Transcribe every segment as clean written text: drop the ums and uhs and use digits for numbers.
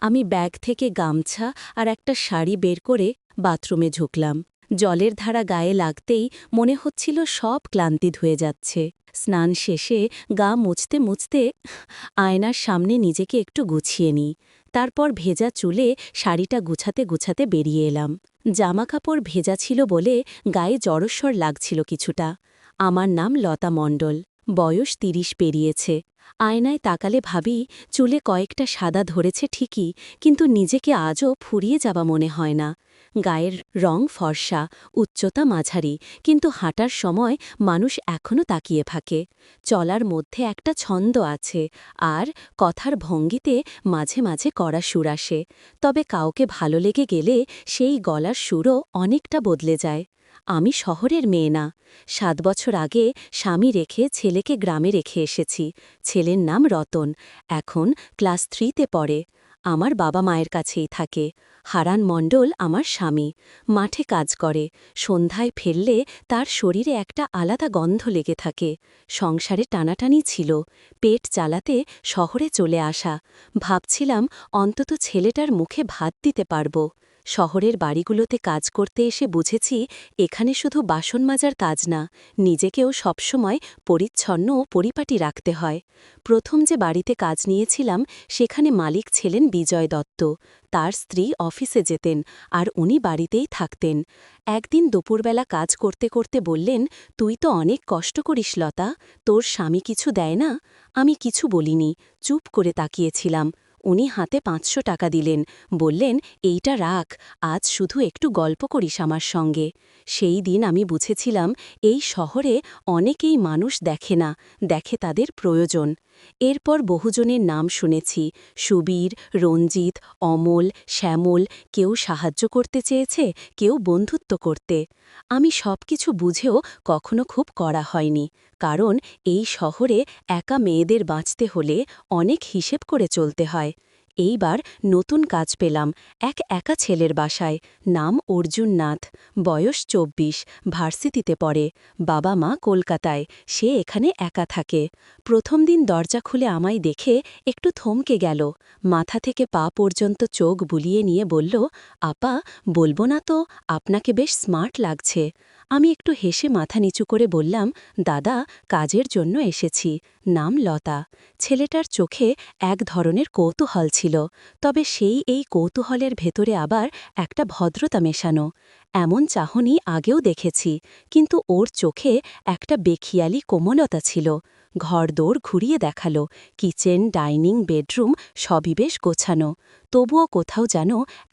আমি ব্যাগ থেকে গামছা আর একটা শাড়ি বের করে বাথরুমে ঝুঁকলাম। জলের ধারা গায়ে লাগতেই মনে হচ্ছিল সব ক্লান্তি ধুয়ে যাচ্ছে। স্নান শেষে গা মুছতে মুছতে আয়নার সামনে নিজেকে একটু গুছিয়ে নিই। তারপর ভেজা চুলে শাড়িটা গুছাতে গুছাতে বেরিয়ে এলাম। জামাকাপড় ভেজা ছিল বলে গায়ে জড়স্বর লাগছিল কিছুটা। আমার নাম লতা মণ্ডল, বয়স ৩০ পেরিয়েছে। আয়নায় তাকালে ভাবি চুলে কয়েকটা সাদা ধরেছে ঠিকই, কিন্তু নিজেকে আজও ফুরিয়ে যাওয়া মনে হয় না। গায়ের রং ফর্সা, উচ্চতা মাঝারি, কিন্তু হাঁটার সময় মানুষ এখনও তাকিয়ে থাকে। চলার মধ্যে একটা ছন্দ আছে, আর কথার ভঙ্গিতে মাঝে মাঝে কড়া সুর আসে। তবে কাউকে ভালো লেগে গেলে সেই গলার সুরও অনেকটা বদলে যায়। আমি শহরের মেয়ে না। ৭ বছর আগে স্বামী রেখে ছেলেকে গ্রামে রেখে এসেছি। ছেলের নাম রতন, এখন ক্লাস 3তে পড়ে। আমার বাবা মায়ের কাছেই থাকে। হারান মণ্ডল আমার স্বামী, মাঠে কাজ করে। সন্ধ্যায় ফেললে তার শরীরে একটা আলাদা গন্ধ লেগে থাকে। সংসারে টানাটানি ছিল, পেট চালাতে শহরে চলে আসা। ভাবছিলাম অন্তত ছেলেটার মুখে ভাত দিতে পারব। শহরের বাড়িগুলোতে কাজ করতে এসে বুঝেছি এখানে শুধু বাসন মাজার কাজ না, নিজেকেও সবসময় পরিচ্ছন্ন ও পরিপাটি রাখতে হয়। প্রথম যে বাড়িতে কাজ নিয়েছিলাম সেখানে মালিক ছিলেন বিজয় দত্ত। তার স্ত্রী অফিসে যেতেন আর উনি বাড়িতেই থাকতেন। একদিন দুপুরবেলা কাজ করতে করতে বললেন, তুই তো অনেক কষ্ট করিস লতা, তোর স্বামী কিছু দেয় না? আমি কিছু বলিনি, চুপ করে তাকিয়েছিলাম। উনি হাতে ৫০০ টাকা দিলেন, বললেন, এইটা রাখ, আজ শুধু একটু গল্প করিস আমার সঙ্গে। সেই দিন আমি বুঝেছিলাম এই শহরে অনেকেই মানুষ দেখে না, দেখে তাদের প্রয়োজন। এরপর বহুজনের নাম শুনেছি, সুবীর, রঞ্জিত, অমল, শ্যামল। কেউ সাহায্য করতে চেয়েছে, কেউ বন্ধুত্ব করতে। আমি সব কিছু বুঝেও কখনো খুব কড়া হয়নি, কারণ এই শহরে একা মেয়েদের বাঁচতে হলে অনেক হিসেব করে চলতে হয়। এইবার নতুন কাজ পেলাম এক একা ছেলের বাসায়, নাম অর্জুন নাথ, বয়স ২৪, ভার্সিটিতে পড়ে। বাবা মা কলকাতায়, সে এখানে একা থাকে। প্রথম দিন দরজা খুলে আমায় দেখে একটু থমকে গেল। মাথা থেকে পা পর্যন্ত চোখ বুলিয়ে নিয়ে বলল, আপা, বলবো না তো, আপনাকে বেশ স্মার্ট লাগছে। আমি একটু হেসে মাথা নিচু করে বললাম, দাদা, কাজের জন্য এসেছি। নাম লতা। ছেলেটার চোখে এক ধরনের কৌতূহল ছিল, তবে এই কৌতূহলের ভেতরে আবার একটা ভদ্রতা মেশানো। এমন চাহনি আগেও দেখেছি, কিন্তু ওর চোখে একটা বেখিয়ালি কোমলতা ছিল। ঘরদোর ঘুরিয়ে দেখালো, কিচেন, ডাইনিং, বেডরুম সবই বেশ গোছানো। তবুও কোথাও যেন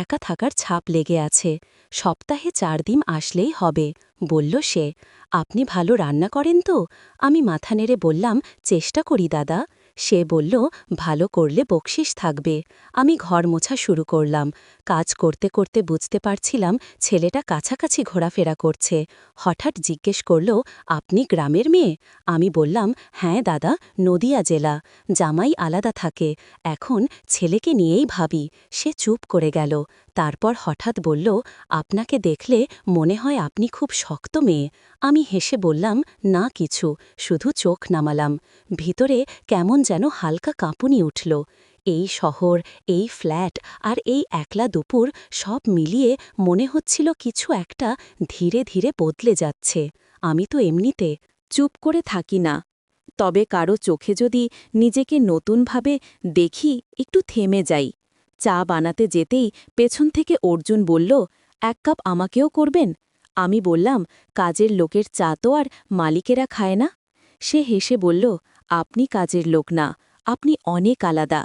একা থাকার ছাপ লেগে আছে। সপ্তাহে ৪ দিন আসলেই হবে, বলল সে। আপনি ভালো রান্না করেন তো? আমি মাথা নেড়ে বললাম, চেষ্টা করি দাদা। সে বলল, ভালো করলে বকশিস থাকবে। আমি ঘর মোছা শুরু করলাম। কাজ করতে করতে বুঝতে পারছিলাম ছেলেটা কাছাকাছি ঘোরাফেরা করছে। হঠাৎ জিজ্ঞেস করল, আপনি গ্রামের মেয়ে? আমি বললাম, হ্যাঁ দাদা, নদিয়া জেলা। জামাই আলাদা থাকে, এখন ছেলেকে নিয়েই ভাবি। সে চুপ করে গেল, তারপর হঠাৎ বলল, আপনাকে দেখলে মনে হয় আপনি খুব শক্ত মেয়ে। আমি হেসে বললাম, না কিছু, শুধু চোখ নামালাম। ভিতরে কেমন যেন হালকা কাঁপুনি উঠল। এই শহর, এই ফ্ল্যাট আর এই একলা দুপুর সব মিলিয়ে মনে হচ্ছিল কিছু একটা ধীরে ধীরে বদলে যাচ্ছে। আমি তো এমনিতে চুপ করে থাকি না, তবে কারো চোখে যদি নিজেকে নতুনভাবে দেখি একটু থেমে যাই। চা বানাতে যেতেই পেছন থেকে অর্জুন বলল, ১ কাপ আমাকেও করবেন? আমি বললাম, কাজের লোকের চা তো আর মালিকেরা খায় না। সে হেসে বলল, আপনি কাজের লোক না, আপনি অনেক আলাদা।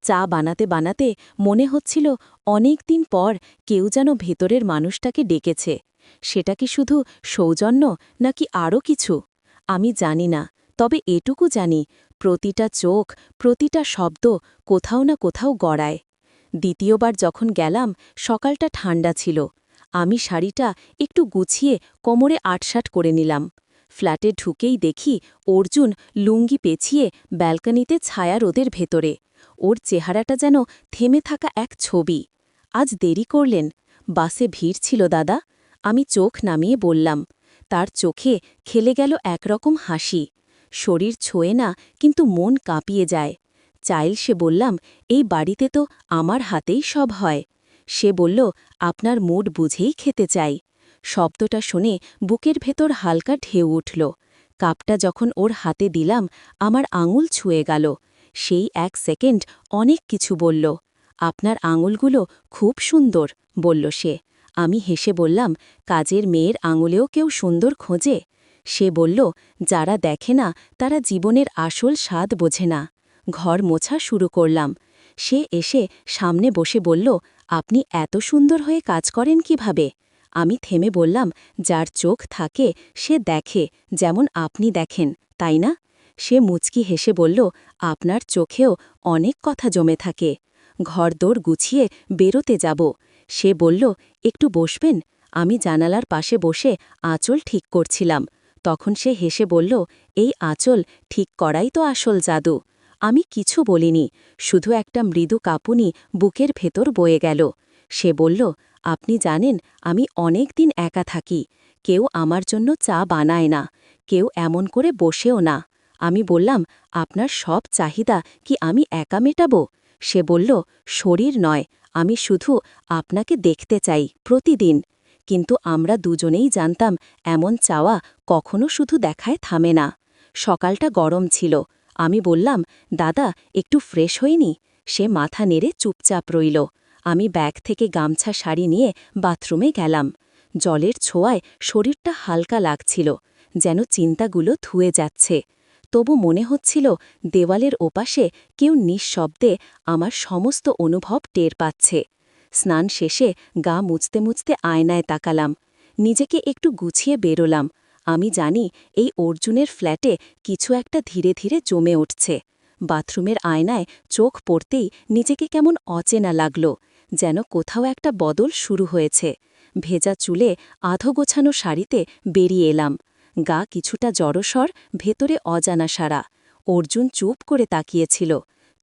চা বানাতে বানাতে মনে হচ্ছিল অনেক দিন পর কেউ যেন ভেতরের মানুষটাকে ডেকেছে। সেটা কি শুধু সৌজন্য নাকি আরও কিছু? আমি জানি না, তবে এটুকু জানি, প্রতিটা চোখ, প্রতিটা শব্দ কোথাও না কোথাও গড়ায়। দ্বিতীয়বার যখন গেলাম, সকালটা ঠান্ডা ছিল। আমি শাড়িটা একটু গুছিয়ে কোমরে আটসাট করে নিলাম। ফ্ল্যাটে ঢুকেই দেখি অর্জুন লুঙ্গি পেঁচিয়ে ব্যালকনিতে ছায়া রোদের ভেতরে। ওর চেহারাটা যেন থেমে থাকা এক ছবি। আজ দেরি করলেন? বাসে ভিড় ছিল দাদা। আমি চোখ নামিয়ে বললাম। তার চোখে খেলে গেল একরকম হাসি। শরীর ছোঁয়ে না, কিন্তু মন কাঁপিয়ে যায়। চাইল সে বললাম, এই বাড়িতে তো আমার হাতেই সব হয়। সে বলল, আপনার মুড বুঝেই খেতে চাই। শব্দটা শুনে বুকের ভেতর হালকা ঢেউ উঠল। কাপটা যখন ওর হাতে দিলাম, আমার আঙুল ছুঁয়ে গেল। সেই 1 সেকেন্ড অনেক কিছু বলল। আপনার আঙুলগুলো খুব সুন্দর, বলল সে। আমি হেসে বললাম, কাজের মেয়ের আঙুলেও কেউ সুন্দর খোঁজে? সে বলল, যারা দেখে না তারা জীবনের আসল স্বাদ বোঝে না। ঘর মোছা শুরু করলাম। সে এসে সামনে বসে বলল, আপনি এত সুন্দর হয়ে কাজ করেন কিভাবে? আমি থেমে বললাম, যার চোখ থাকে সে দেখে, যেমন আপনি দেখেন, তাই না? সে মুচকি হেসে বলল, আপনার চোখেও অনেক কথা জমে থাকে। ঘরদোর গুছিয়ে বেরোতে যাব। সে বলল, একটু বসবেন? আমি জানালার পাশে বসে আঁচল ঠিক করছিলাম। তখন সে হেসে বলল, এই আঁচল ঠিক করাই তো আসল জাদু। আমি কিছু বলিনি, শুধু একটা মৃদু কাঁপুনি বুকের ভেতর বয়ে গেল। সে বলল, আপনি জানেন আমি অনেক দিন একা থাকি। কেউ আমার জন্য চা বানায় না, কেউ এমন করে বসেও না। আমি বললাম, আপনার সব চাহিদা কি আমি একা মেটাবো? সে বলল, শরীর নয়, আমি শুধু আপনাকে দেখতে চাই প্রতিদিন। কিন্তু আমরা দুজনেই জানতাম এমন চাওয়া কখনো শুধু দেখায় থামে না। সকালটা গরম ছিল। আমি বললাম, দাদা একটু ফ্রেশ হইনি? সে মাথা নেড়ে চুপচাপ রইল। আমি ব্যাগ থেকে গামছা শাড়ি নিয়ে বাথরুমে গেলাম। জলের ছোঁয়ায় শরীরটা হালকা লাগছিল, যেন চিন্তাগুলো ধুয়ে যাচ্ছে। তবু মনে হচ্ছিল দেওয়ালের ওপাশে কেউ নিঃশব্দে আমার সমস্ত অনুভব টের পাচ্ছে। স্নান শেষে গা মুছতে মুছতে আয়নায় তাকালাম। নিজেকে একটু গুছিয়ে বেরোলাম। আমি জানি এই অর্জুনের ফ্ল্যাটে কিছু একটা ধীরে ধীরে জমে উঠছে। বাথরুমের আয়নায় চোখ পড়তেই নিজেকে কেমন অচেনা লাগল, যেন কোথাও একটা বদল শুরু হয়েছে। ভেজা চুলে আধো গোছানো শাড়িতে বেরিয়ে এলাম। গা কিছুটা জড়সর, ভেতরে অজানা সারা। অর্জুন চুপ করে তাকিয়েছিল।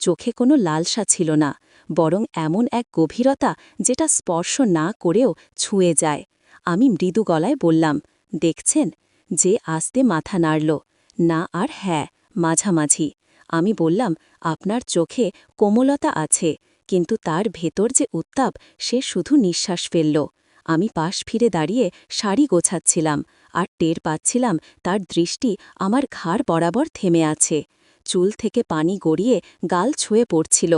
চোখে কোনো লালসা ছিল না, বরং এমন এক গভীরতা যেটা স্পর্শ না করেও ছুঁয়ে যায়। আমি মৃদু গলায় বললাম, দেখছেন? যে আস্তে মাথা নাড়ল, না আর হ্যাঁ, মাঝামাঝি। আমি বললাম, আপনার চোখে কোমলতা আছে, কিন্তু তার ভেতর যে উত্তাপ, সে শুধু নিঃশ্বাস ফেলল। আমি পাশ ফিরে দাঁড়িয়ে শাড়ি গোছাচ্ছিলাম, আর টের পাচ্ছিলাম তার দৃষ্টি আমার ঘাড় বরাবর থেমে আছে। চুল থেকে পানি গড়িয়ে গাল ছুঁয়ে পড়ছিল।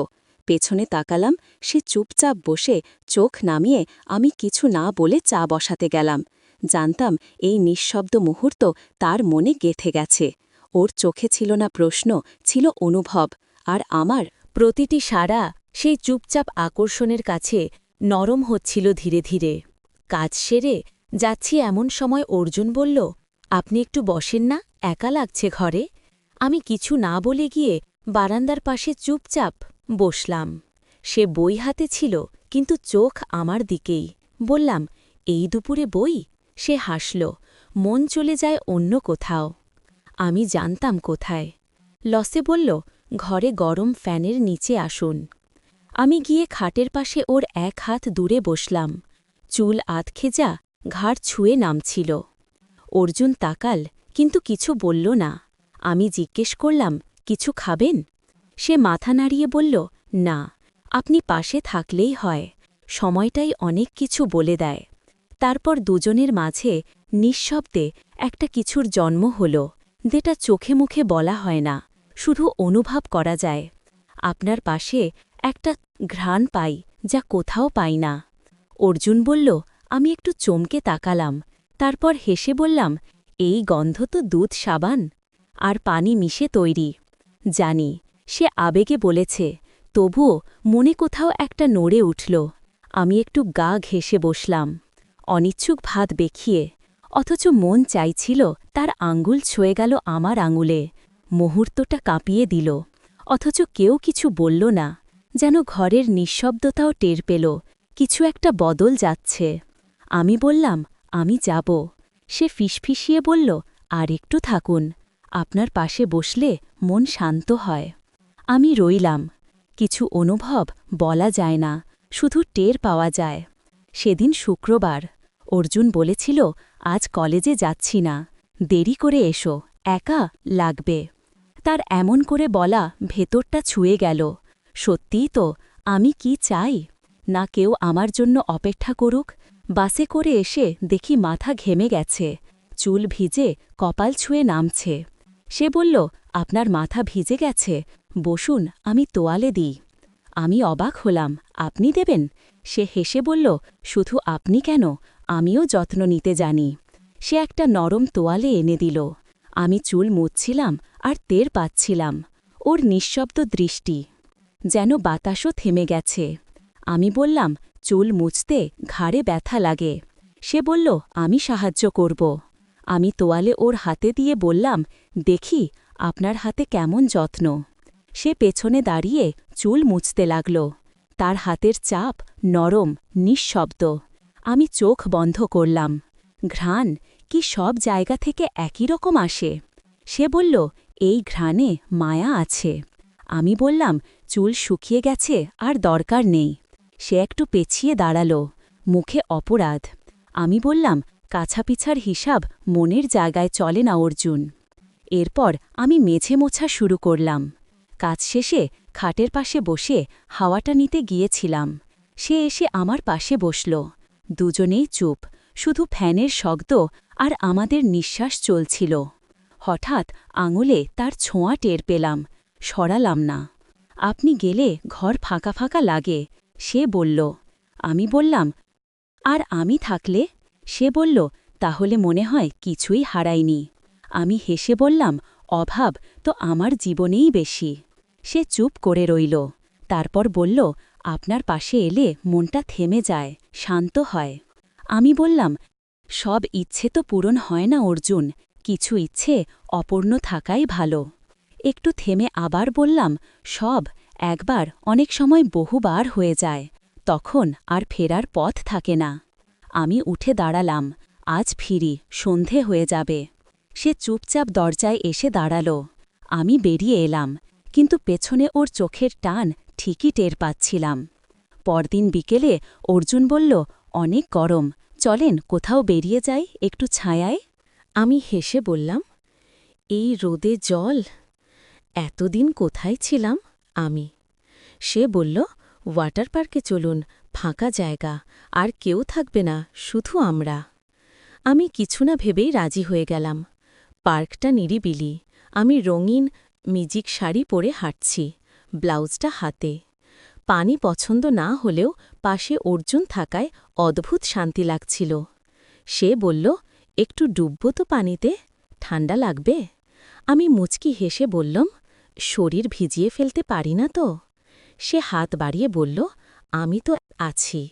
পেছনে তাকালাম, সে চুপচাপ বসে চোখ নামিয়ে। আমি কিছু না বলে চা বসাতে গেলাম। জানতাম এই নিঃশব্দ মুহূর্ত তার মনে গেঁথে গেছে। ওর চোখে ছিল না প্রশ্ন, ছিল অনুভব। আর আমার প্রতিটি সাড়া সেই চুপচাপ আকর্ষণের কাছে নরম হচ্ছিল ধীরে ধীরে। কাজ সেরে যাচ্ছি এমন সময় অর্জুন বলল, আপনি একটু বসেন না, একা লাগছে ঘরে? আমি কিছু না বলে গিয়ে বারান্দার পাশে চুপচাপ বসলাম। সে বই হাতে ছিল, কিন্তু চোখ আমার দিকেই। বললাম, এই দুপুরে বই? সে হাসল, মন চলে যায় অন্য কোথাও। আমি জানতাম কোথায়। লসে বলল, ঘরে গরম ফ্যানের নিচে আসুন। আমি গিয়ে খাটের পাশে ওর এক হাত দূরে বসলাম। চুল আধখেজা, ঘাড় ছুঁয়ে নামছিল। অর্জুন তাকাল, কিন্তু কিছু বলল না। আমি জিজ্ঞেস করলাম, কিছু খাবেন? সে মাথা নাড়িয়ে বলল, না, আপনি পাশে থাকলেই হয়। সময়টাই অনেক কিছু বলে দেয়। তারপর দুজনের মাঝে নিঃশব্দে একটা কিছুর জন্ম হল, যেটা চোখে মুখে বলা হয় না, শুধু অনুভব করা যায়। আপনার পাশে একটা ঘ্রাণ পাই, যা কোথাও পাই না। অর্জুন বলল, আমি একটু চমকে তাকালাম। তারপর হেসে বললাম, এই গন্ধ তো দুধ সাবান আর পানি মিশে তৈরি। জানি, সে আবেগে বলেছে, তবুও মনে কোথাও একটা নড়ে উঠল। আমি একটু গা ঘেঁষে বসলাম, অনিচ্ছুক ভাত বেখিয়ে। অথচ মন চাইছিল তার আঙ্গুল ছুঁয়ে গেল আমার আঙুলে। মুহূর্তটা কাঁপিয়ে দিল। অথচ কেউ কিছু বলল না, যেন ঘরের নিঃশব্দতাও টের পেল কিছু একটা বদল যাচ্ছে। আমি বললাম, আমি যাব। সে ফিসফিসিয়ে বলল, আর একটু থাকুন, আপনার পাশে বসলে মন শান্ত হয়। আমি রইলাম। কিছু অনুভব বলা যায় না, শুধু টের পাওয়া যায়। সেদিন শুক্রবার। অর্জুন বলেছিল, আজ কলেজে যাচ্ছি না, দেরি করে এসো, একা লাগবে। তার এমন করে বলা ভেতরটা ছুঁয়ে গেল। সত্যিই তো, আমি কি চাই? না কেউ আমার জন্য অপেক্ষা করুক। বাসে করে এসে দেখি মাথা ঘেমে গেছে, চুল ভিজে, কপাল ছুঁয়ে নামছে। সে বলল, আপনার মাথা ভিজে গেছে, বসুন, আমি তোয়ালে দিই। আমি অবাক হলাম, আপনি দেবেন? সে হেসে বলল, শুধু আপনি কেন, আমিও যত্ন নিতে জানি। সে একটা নরম তোয়ালে এনে দিল। আমি চুল মুছছিলাম আর টের পাচ্ছিলাম ওর নিঃশব্দ দৃষ্টি। যেন বাতাসও থেমে গেছে। আমি বললাম, চুল মুছতে ঘাড়ে ব্যথা লাগে। সে বলল, আমি সাহায্য করব। আমি তোয়ালে ওর হাতে দিয়ে বললাম, দেখি আপনার হাতে কেমন যত্ন। সে পেছনে দাঁড়িয়ে চুল মুছতে লাগল। তার হাতের চাপ নরম, নিঃশব্দ। আমি চোখ বন্ধ করলাম। ঘ্রাণ কি সব জায়গা থেকে একই রকম আসে? সে বলল, এই ঘ্রাণে মায়া আছে। আমি বললাম, চুল শুকিয়ে গেছে আর দরকার নেই। সে একটু পেছিয়ে দাঁড়াল, মুখে অপরাধ। আমি বললাম, কাছাপিছার হিসাব মনের জায়গায় চলে না অর্জুন। এরপর আমি মেঝে মোছা শুরু করলাম। কাজ শেষে খাটের পাশে বসে হাওয়াটা নিতে গিয়েছিলাম। সে এসে আমার পাশে বসল। দুজনেই চুপ, শুধু ফ্যানের শব্দ আর আমাদের নিঃশ্বাস চলছিল। হঠাৎ আঙুলে তার ছোঁয়া টের পেলাম, সরালাম না। আপনি গেলে ঘর ফাঁকা ফাঁকা লাগে, সে বলল। আমি বললাম, আর আমি থাকলে? সে বলল, তাহলে মনে হয় কিছুই হারাইনি। আমি হেসে বললাম, অভাব তো আমার জীবনেই বেশি। সে চুপ করে রইল। তারপর বলল, আপনার পাশে এলে মনটা থেমে যায়, শান্ত হয়। আমি বললাম, সব ইচ্ছে তো পূরণ হয় না অর্জুন, কিছু ইচ্ছে অপূর্ণ থাকাই ভালো। একটু থেমে আবার বললাম, সব একবার অনেক সময় বহুবার হয়ে যায়, তখন আর ফেরার পথ থাকে না। আমি উঠে দাঁড়ালাম, আজ ফিরি, সন্ধে হয়ে যাবে। সে চুপচাপ দরজায় এসে দাঁড়াল। আমি বেরিয়ে এলাম, কিন্তু পেছনে ওর চোখের টান ঠিকই টের পাচ্ছিলাম। পরদিন বিকেলে অর্জুন বলল, অনেক গরম, চলেন কোথাও বেরিয়ে যাই, একটু ছায়ায়। আমি হেসে বললাম, এই রোদে জল? এতদিন কোথায় ছিলাম আমি? সে বলল, ওয়াটার পার্কে চলুন, ফাঁকা জায়গা, আর কেউ থাকবে না, শুধু আমরা। আমি কিছু না ভেবেই রাজি হয়ে গেলাম। পার্কটা নিরিবিলি। আমি রঙিন মিউজিক শাড়ি পরে হাঁটছি, ব্লাউজটা হাতে। পানি পছন্দ না হলেও পাশে অর্জুন থাকায় অদ্ভুত শান্তি লাগছিল। সে বলল, একটু ডুবব তো পানিতে, ঠান্ডা লাগবে? আমি মুচকি হেসে বললাম, শরীর ভিজিয়ে ফেলতে পারি না তো। সে হাত বাড়িয়ে বলল, আমি তো আছি।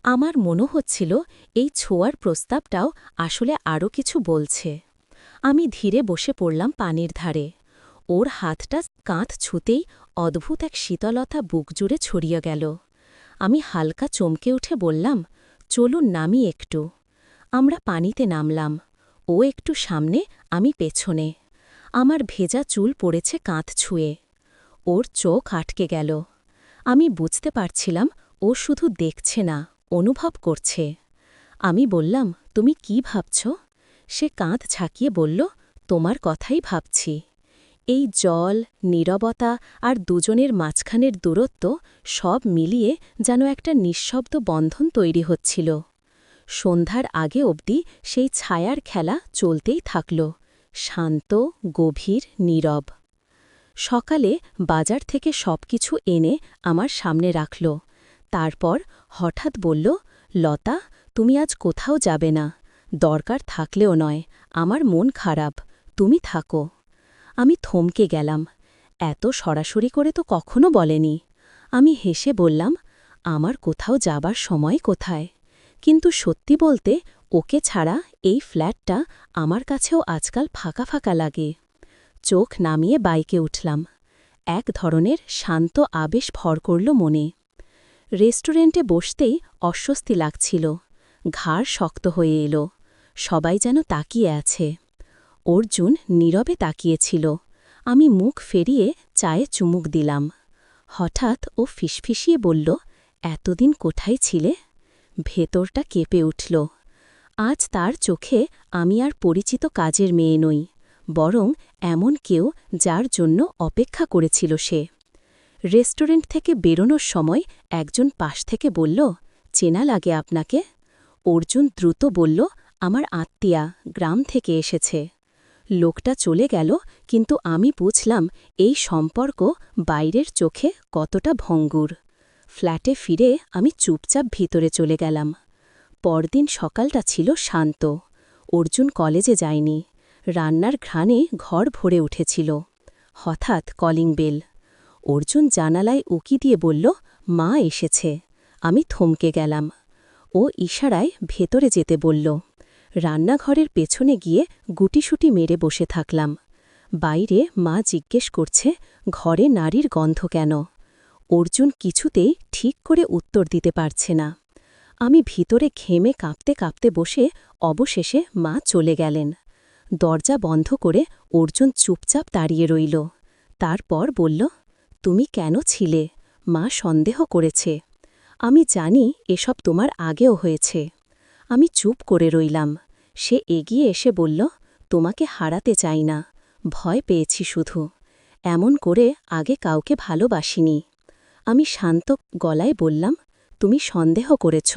আমার মনে হচ্ছিল এই ছোঁয়ার প্রস্তাবটাও আসলে আরও কিছু বলছে। আমি ধীরে বসে পড়লাম পানির ধারে। ওর হাতটা কাঁধ ছুঁতেই অদ্ভুত এক শীতলতা বুক জুড়ে ছড়িয়ে গেল। আমি হালকা চমকে উঠে বললাম, চলুন নামি একটু। আমরা পানিতে নামলাম। ও একটু সামনে, আমি পেছনে। আমার ভেজা চুল পড়েছে কাঁধ ছুঁয়ে। ওর চোখ আটকে গেল। আমি বুঝতে পারছিলাম ও শুধু দেখছে না, অনুভব করছে। আমি বললাম, তুমি কি ভাবছ? সে কাঁধ ঝাঁকিয়ে বলল, তোমার কথাই ভাবছি। এই জল, নীরবতা আর দুজনের মাঝখানের দূরত্ব সব মিলিয়ে যেন একটা নিঃশব্দ বন্ধন তৈরি হচ্ছিল। সন্ধ্যার আগে অবধি সেই ছায়ার খেলা চলতেই থাকল, শান্ত, গভীর, নীরব। সকালে বাজার থেকে সবকিছু এনে আমার সামনে রাখল। তারপর হঠাৎ বলল, লতা, তুমি আজ কোথাও যাবে না। দরকার থাকলেও নয়, আমার মন খারাপ, তুমি থাকো। আমি থমকে গেলাম। এত সরাসরি করে তো কখনো বলেনি। আমি হেসে বললাম, আমার কোথাও যাবার সময় কোথায়? কিন্তু সত্যি বলতে ওকে ছাড়া এই ফ্ল্যাটটা আমার কাছেও আজকাল ফাঁকা ফাঁকা লাগে। চোখ নামিয়ে বাইকে উঠলাম। এক ধরনের শান্ত আবেশ ভর করল মনে। রেস্টুরেন্টে বসতেই অস্বস্তি লাগছিল। ঘাড় শক্ত হয়ে এলো। সবাই যেন তাকিয়ে আছে। অর্জুন নীরবে তাকিয়েছিল। আমি মুখ ফেরিয়ে চায়ে চুমুক দিলাম। হঠাৎ ও ফিসফিসিয়ে বলল, এতদিন কোথায় ছিলে? ভেতরটা কেঁপে উঠল। আজ তার চোখে আমি আর পরিচিত কাজের মেয়ে নই, বরং এমন কেউ যার জন্য অপেক্ষা করেছিল সে। রেস্টুরেন্ট থেকে বেরোনোর সময় একজন পাশ থেকে বলল, চেনা লাগে আপনাকে? অর্জুন দ্রুত বলল, আমার আত্মীয়া, গ্রাম থেকে এসেছে। লোকটা চলে গেল, কিন্তু আমি বুঝলাম এই সম্পর্ক বাইরের চোখে কতটা ভঙ্গুর। ফ্ল্যাটে ফিরে আমি চুপচাপ ভিতরে চলে গেলাম। পরদিন সকালটা ছিল শান্ত। অর্জুন কলেজে যায়নি। রান্নার ঘ্রাণে ঘর ভরে উঠেছিল। হঠাৎ কলিং বেল। অর্জুন জানালায় উকি দিয়ে বলল, মা এসেছে। আমি থমকে গেলাম। ও ইশারায় ভেতরে যেতে বলল। রান্নাঘরের পেছনে গিয়ে গুটিসুটি মেরে বসে থাকলাম। বাইরে মা জিজ্ঞেস করছে, ঘরে নারীর গন্ধ কেন? অর্জুন কিছুতেই ঠিক করে উত্তর দিতে পারছে না। আমি ভিতরে ঘেমে কাঁপতে কাঁপতে বসে অবশেষে মা চলে গেলেন। দরজা বন্ধ করে অর্জুন চুপচাপ দাঁড়িয়ে রইল। তারপর বলল, তুমি কেন ছিলে? মা সন্দেহ করেছে। আমি জানি এসব তোমার আগেও হয়েছে। আমি চুপ করে রইলাম। সে এগিয়ে এসে বলল, তোমাকে হারাতে চাই না, ভয় পেয়েছি শুধু। এমন করে আগে কাউকে ভালোবাসিনি। আমি শান্ত গলায় বললাম, তুমি সন্দেহ করেছ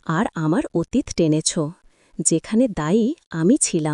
আর আমার অতীত টেনেছ, যেখানে দায়ী আমি ছিলাম।